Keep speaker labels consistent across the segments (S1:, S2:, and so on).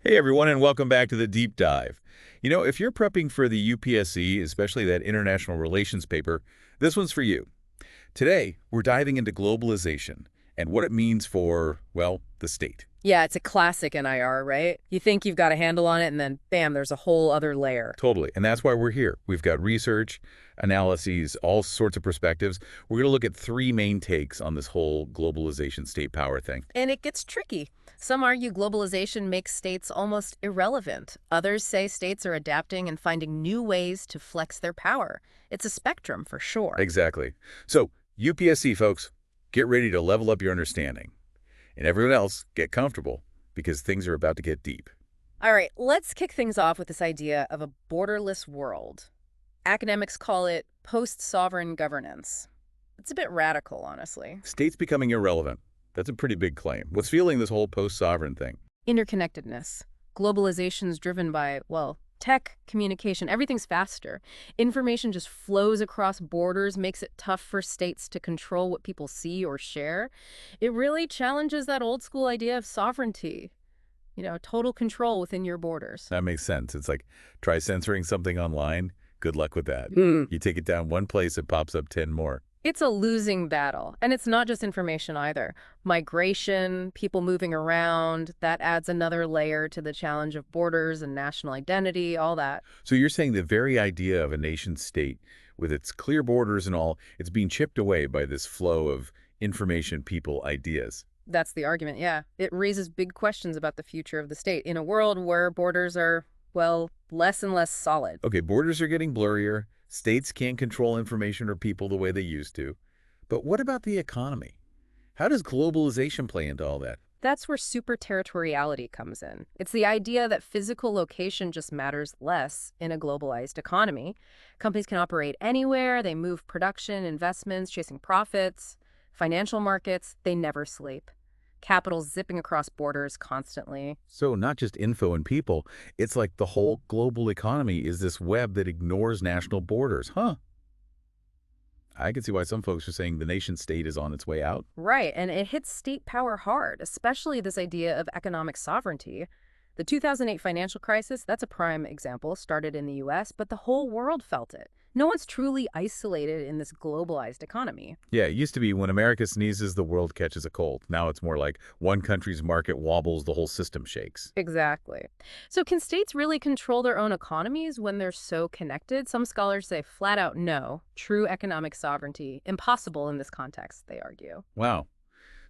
S1: Hey everyone, and welcome back to the Deep Dive. If you're prepping for the UPSC, especially that international relations paper, this one's for you. Today, we're diving into globalization and what it means for, well, the state.
S2: Yeah, it's a classic NIR, right? You think you've got a handle on it, and then bam, there's a whole other layer.
S1: Totally, and that's why we're here. We've got research, analyses, all sorts of perspectives. We're going to look at three main takes on this whole globalization state power thing.
S2: And it gets tricky. Some argue globalization makes states almost irrelevant. Others say states are adapting and finding new ways to flex their power. It's a spectrum for sure.
S1: Exactly. So, UPSC folks, get ready to level up your understanding. And everyone else, get comfortable, because things are about to get deep.
S2: All right, let's kick things off with this idea of a borderless world. Academics call it post-sovereign governance. It's a bit radical, honestly.
S1: States becoming irrelevant. That's a pretty big claim. What's fueling this whole post-sovereign thing?
S2: Interconnectedness. Globalization's driven by, well, tech, communication, everything's faster. Information just flows across borders, makes it tough for states to control what people see or share. It really challenges that old school idea of sovereignty, total control within your borders.
S1: That makes sense. It's like, try censoring something online. Good luck with that. You take it down one place, it pops up 10 more.
S2: It's a losing battle. And it's not just information either. Migration, people moving around, that adds another layer to the challenge of borders and national identity, all that.
S1: So you're saying the very idea of a nation state, with its clear borders and all, it's being chipped away by this flow of information, people, ideas.
S2: That's the argument, yeah. It raises big questions about the future of the state in a world where borders are, well, less and less solid.
S1: Okay, borders are getting blurrier. States can't control information or people the way they used to. But what about the economy? How does globalization play into all that?
S2: That's where superterritoriality comes in. It's the idea that physical location just matters less in a globalized economy. Companies can operate anywhere, they move production, investments, chasing profits. Financial markets, they never sleep. Capital zipping across borders constantly.
S1: So not just info and people, it's like the whole global economy is this web that ignores national borders, huh? I can see why some folks are saying the nation state is on its way out.
S2: Right, and it hits state power hard, especially this idea of economic sovereignty. The 2008 financial crisis, that's a prime example, started in the US, but the whole world felt it. No one's truly isolated in this globalized economy.
S1: Yeah, it used to be when America sneezes, the world catches a cold. Now it's more like one country's market wobbles, the whole system shakes.
S2: Exactly. So can states really control their own economies when they're so connected? Some scholars say flat out no. True economic sovereignty, impossible in this context, they argue.
S1: Wow,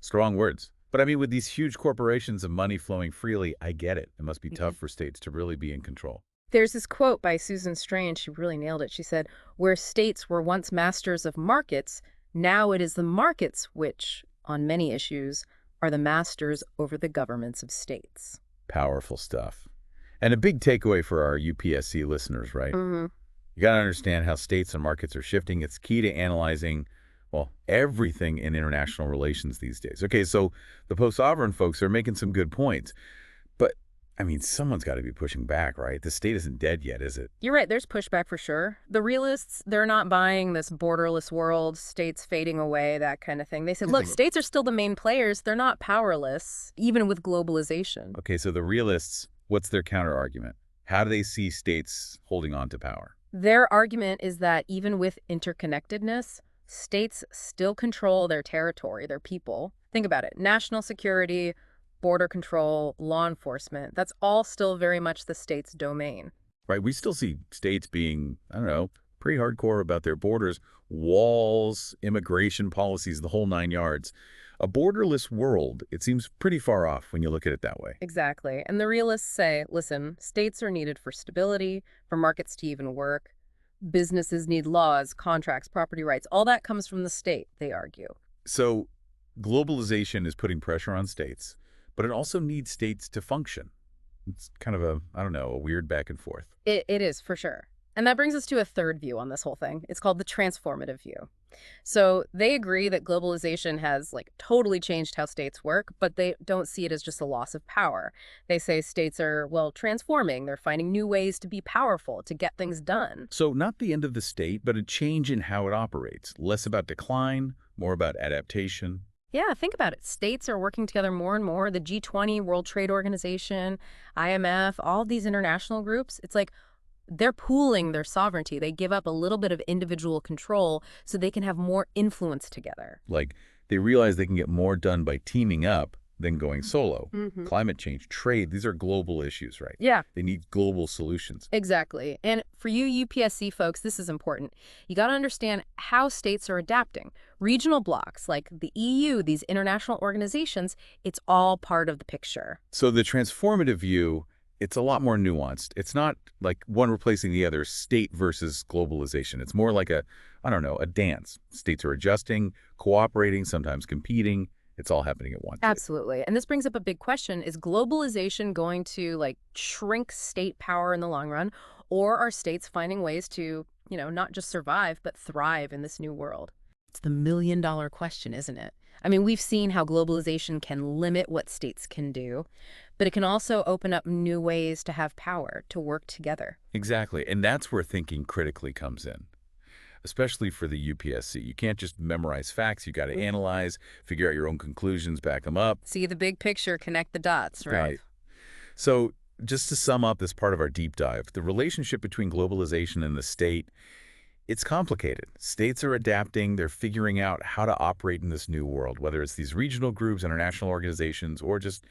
S1: strong words. But I mean, with these huge corporations and money flowing freely, I get it. It must be tough for states to really be in control.
S2: There's this quote by Susan Strange, she really nailed it. She said, "Where states were once masters of markets, now it is the markets which, on many issues, are the masters over the governments of states."
S1: Powerful stuff. And a big takeaway for our UPSC listeners, right? You got to understand how states and markets are shifting. It's key to analyzing, well, everything in international relations these days. Okay, so the post-sovereign folks are making some good points. But, I mean, someone's got to be pushing back, right? The state isn't dead yet, is it?
S2: You're right, there's pushback for sure. The realists, they're not buying this borderless world, states fading away, that kind of thing. They said, look, states are still the main players. They're not powerless, even with globalization.
S1: Okay, so the realists, what's their counter-argument? How do they see states holding on to power?
S2: Their argument is that even with interconnectedness, states still control their territory, their people. Think about it. National security, border control, law enforcement, that's all still very much the state's domain.
S1: Right, we still see states being, I don't know, pretty hardcore about their borders, walls, immigration policies, the whole 9 yards. A borderless world, it seems pretty far off when you look at it that way.
S2: Exactly. And the realists say, listen, states are needed for stability, for markets to even work. Businesses need laws, contracts, property rights. All that comes from the state, they argue.
S1: So globalization is putting pressure on states, but it also needs states to function. It's kind of a, I don't know, a weird back and forth.
S2: It is, for sure. And that brings us to a third view on this whole thing. It's called the transformative view. So they agree that globalization has totally changed how states work, but they don't see it as just a loss of power. They say states are, well, transforming. They're finding new ways to be powerful, to get things done.
S1: So not the end of the state, but a change in how it operates. Less about decline, more about adaptation.
S2: Yeah, think about it. States are working together more and more. The G20, World Trade Organization, IMF, all these international groups, it's like they're pooling their sovereignty. They give up a little bit of individual control so they can have more influence together.
S1: Like, they realize they can get more done by teaming up than going solo.
S2: Hmm.
S1: Climate change, trade, these are global issues, right?
S2: Yeah,
S1: They need global solutions.
S2: exactly. And for you UPSC folks, this is important. You got to understand how states are adapting. Regional blocs like the EU, these international organizations, it's all part of the picture.
S1: So the transformative view, it's a lot more nuanced. It's not like one replacing the other, state versus globalization. It's more like a, I don't know, a dance. States are adjusting, cooperating, sometimes competing. It's all happening at once.
S2: Absolutely. And this brings up a big question. Is globalization going to shrink state power in the long run? Or are states finding ways to, not just survive, but thrive in this new world? It's the million-dollar question, isn't it? I mean, we've seen how globalization can limit what states can do, but it can also open up new ways to have power, to work together.
S1: Exactly. And that's where thinking critically comes in, especially for the UPSC. You can't just memorize facts. You got to analyze, figure out your own conclusions, back them up.
S2: See the big picture, connect the dots, right?
S1: So just to sum up this part of our deep dive, the relationship between globalization and the state, it's complicated. States are adapting. They're figuring out how to operate in this new world, whether it's these regional groups, international organizations, or just,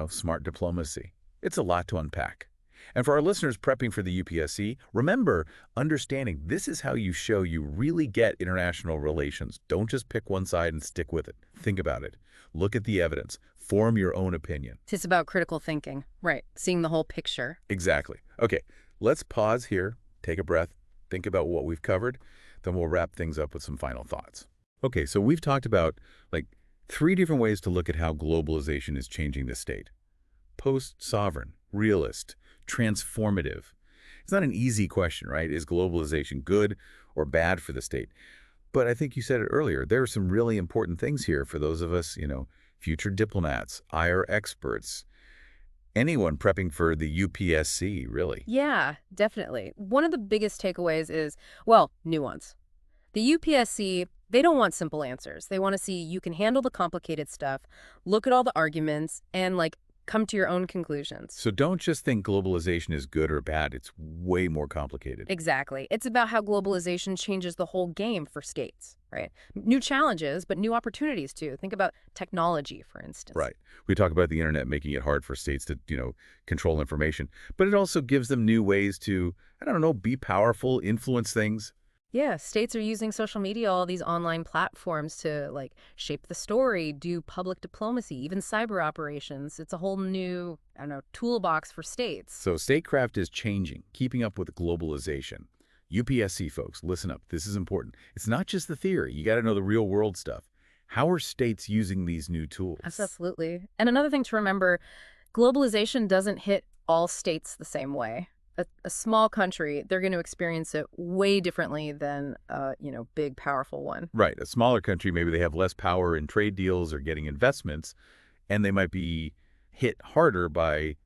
S1: smart diplomacy. It's a lot to unpack. And for our listeners prepping for the UPSC, remember, understanding this is how you show you really get international relations. Don't just pick one side and stick with it. Think about it. Look at the evidence. Form your own opinion.
S2: It's about critical thinking, right? Seeing the whole picture.
S1: Exactly. Okay, let's pause here, take a breath, think about what we've covered, then we'll wrap things up with some final thoughts. Okay, so we've talked about, 3 different ways to look at how globalization is changing the state. Post-sovereign, realist, transformative. It's not an easy question, right? Is globalization good or bad for the state? But I think you said it earlier. There are some really important things here for those of us, future diplomats, IR experts, anyone prepping for the UPSC, really.
S2: Yeah, definitely. One of the biggest takeaways is, well, nuance. The UPSC, they don't want simple answers. They want to see you can handle the complicated stuff, look at all the arguments, and come to your own conclusions.
S1: So don't just think globalization is good or bad. It's way more complicated.
S2: Exactly. It's about how globalization changes the whole game for states, right? New challenges, but new opportunities too. Think about technology, for instance.
S1: Right. We talk about the internet making it hard for states to, control information, but it also gives them new ways to, I don't know, be powerful, influence things.
S2: Yeah, states are using social media, all these online platforms to shape the story, do public diplomacy, even cyber operations. It's a whole new, I don't know, toolbox for states.
S1: So statecraft is changing, keeping up with globalization. UPSC folks, listen up. This is important. It's not just the theory. You got to know the real world stuff. How are states using these new tools?
S2: Absolutely. And another thing to remember, globalization doesn't hit all states the same way. A small country, they're going to experience it way differently than big, powerful one.
S1: Right. A smaller country, maybe they have less power in trade deals or getting investments, and they might be hit harder by,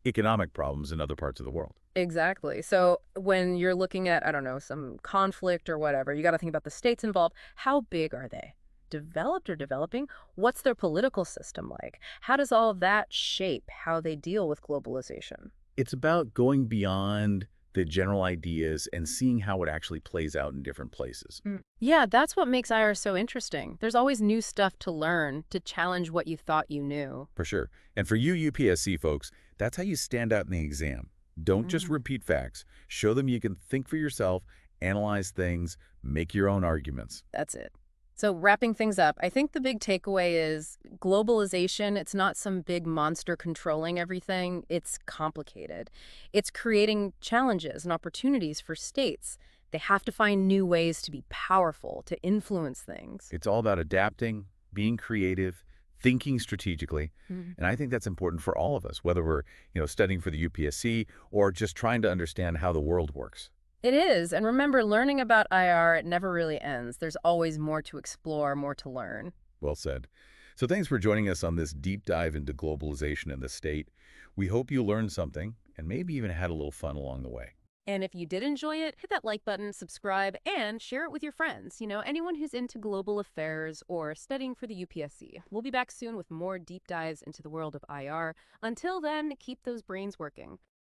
S1: economic problems in other parts of the world.
S2: Exactly. So when you're looking at, I don't know, some conflict or whatever, you got to think about the states involved. How big are they? Developed or developing? What's their political system like? How does all of that shape how they deal with globalization?
S1: It's about going beyond the general ideas and seeing how it actually plays out in different places.
S2: Yeah, that's what makes IR so interesting. There's always new stuff to learn, to challenge what you thought you knew.
S1: For sure. And for you UPSC folks, that's how you stand out in the exam. Don't just repeat facts. Show them you can think for yourself, analyze things, make your own arguments.
S2: That's it. So wrapping things up, I think the big takeaway is globalization, it's not some big monster controlling everything. It's complicated. It's creating challenges and opportunities for states. They have to find new ways to be powerful, to influence things.
S1: It's all about adapting, being creative, thinking strategically. And I think that's important for all of us, whether we're, studying for the UPSC or just trying to understand how the world works.
S2: It is. And remember, learning about IR, it never really ends. There's always more to explore, more to learn.
S1: Well said. So thanks for joining us on this deep dive into globalization and the state. We hope you learned something and maybe even had a little fun along the way.
S2: And if you did enjoy it, hit that like button, subscribe, and share it with your friends. Anyone who's into global affairs or studying for the UPSC. We'll be back soon with more deep dives into the world of IR. Until then, keep those brains working.